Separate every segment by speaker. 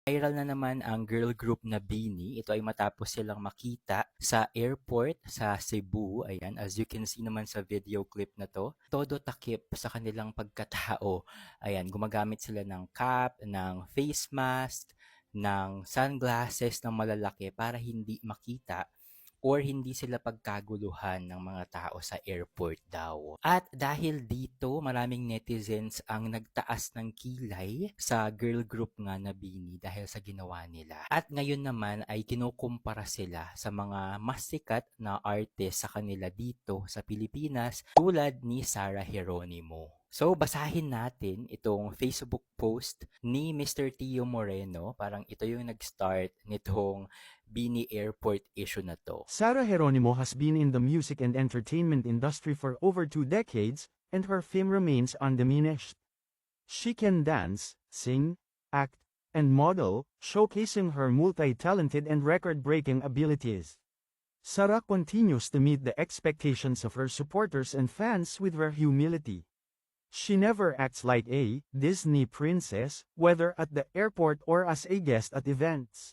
Speaker 1: Viral na naman ang girl group na BINI. Ito ay matapos silang makita sa airport sa Cebu. Ayan, as you can see naman sa video clip na to, todo takip sa kanilang pagkatao. Ayan, gumagamit sila ng cap, ng face mask, ng sunglasses na malalaki para hindi makita or hindi sila pagkaguluhan ng mga tao sa airport daw. At dahil dito, maraming netizens ang nagtaas ng kilay sa girl group nga na BINI dahil sa ginawa nila. At ngayon naman ay kinukumpara sila sa mga mas sikat na artist sa kanila dito sa Pilipinas tulad ni Sarah Geronimo. So, basahin natin itong Facebook post ni Mr. Tio Moreno. Parang ito yung nag-start nitong BINI Airport issue na to.
Speaker 2: Sarah Geronimo has been in the music and entertainment industry for over 2 decades, and her fame remains undiminished. She can dance, sing, act, and model, showcasing her multi-talented and record-breaking abilities. Sarah continues to meet the expectations of her supporters and fans with rare humility. She never acts like a Disney princess, whether at the airport or as a guest at events.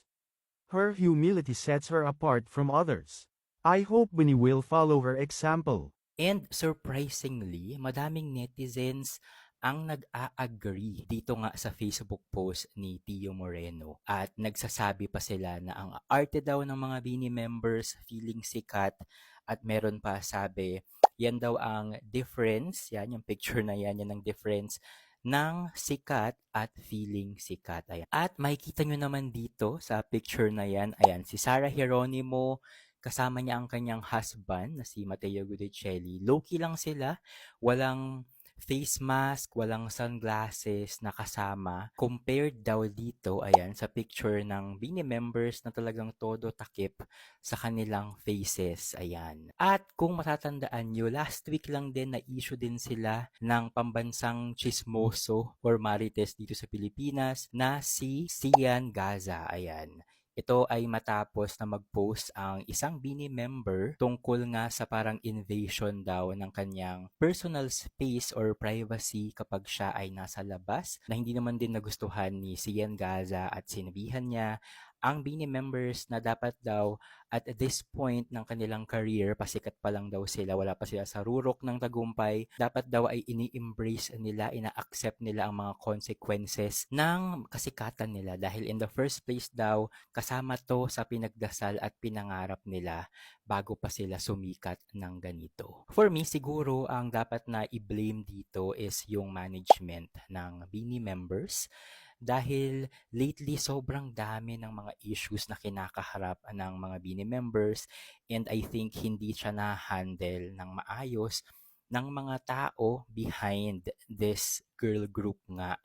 Speaker 2: Her humility sets her apart from others. I hope Winnie will follow her example.
Speaker 1: And surprisingly, madaming netizens ang nag-a-agree dito nga sa Facebook post ni Tio Moreno. At nagsasabi pa sila na ang arte daw ng mga BINI members feeling sikat at meron pa sabi, yan daw ang difference, yan yung picture na yan ang difference ng sikat at feeling sikat. Ayan. At makikita nyo naman dito sa picture na yan, ayan, si Sarah Geronimo, kasama niya ang kanyang husband na si Matteo Guidicelli. Low-key lang sila, walang face mask, walang sunglasses na kasama. Compared daw dito, ayan, sa picture ng BINI members na talagang todo takip sa kanilang faces, ayan. At kung matatandaan nyo, last week lang din na issue din sila ng pambansang chismoso or marites dito sa Pilipinas na si Sian Gaza, ayan. Ito ay matapos na mag-post ang isang BINI member tungkol nga sa parang invasion daw ng kanyang personal space or privacy kapag siya ay nasa labas na hindi naman din nagustuhan ni Sian Gaza at sinabihan niya ang BINI members na dapat daw at this point ng kanilang career, pasikat pa lang daw sila, wala pa sila sa rurok ng tagumpay, dapat daw ay ini-embrace nila, ina-accept nila ang mga consequences ng kasikatan nila dahil in the first place daw, kasama to sa pinagdasal at pinangarap nila bago pa sila sumikat ng ganito. For me, siguro ang dapat na i-blame dito is yung management ng BINI members dahil lately sobrang dami ng mga issues na kinakaharap ng mga BINI members and I think hindi siya na-handle ng maayos ng mga tao behind this girl group nga.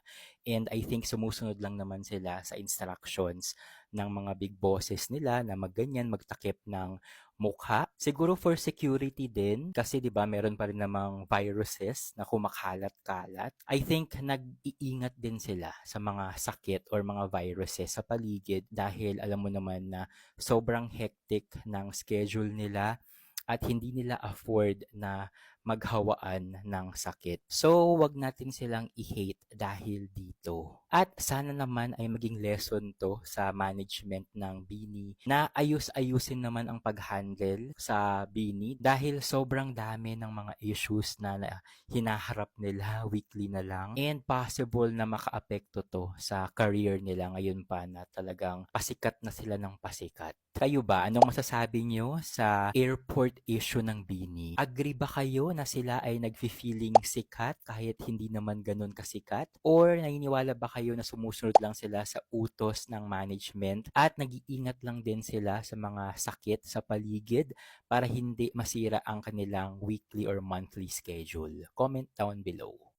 Speaker 1: And I think sumusunod lang naman sila sa instructions ng mga big bosses nila na magganyan, magtakip ng mukha. Siguro for security din kasi 'di ba meron pa rin namang viruses na kumakalat-kalat. I think nag-iingat din sila sa mga sakit or mga viruses sa paligid dahil alam mo naman na sobrang hectic ng schedule nila at hindi nila afford na maghawaan ng sakit. So, wag natin silang i-hate dahil dito. At sana naman ay maging lesson to sa management ng BINI na ayus-ayusin naman ang pag-handle sa BINI dahil sobrang dami ng mga issues na hinaharap nila weekly na lang and possible na makaapekto to sa career nila ngayon pa na talagang pasikat na sila ng pasikat. Kayo ba? Anong masasabi nyo sa airport issue ng BINI? Agree ba kayo na sila ay nagfi-feeling sikat kahit hindi naman ganun kasikat? Or naniniwala ba kayo na sumusunod lang sila sa utos ng management at nag-iingat lang din sila sa mga sakit sa paligid para hindi masira ang kanilang weekly or monthly schedule? Comment down below.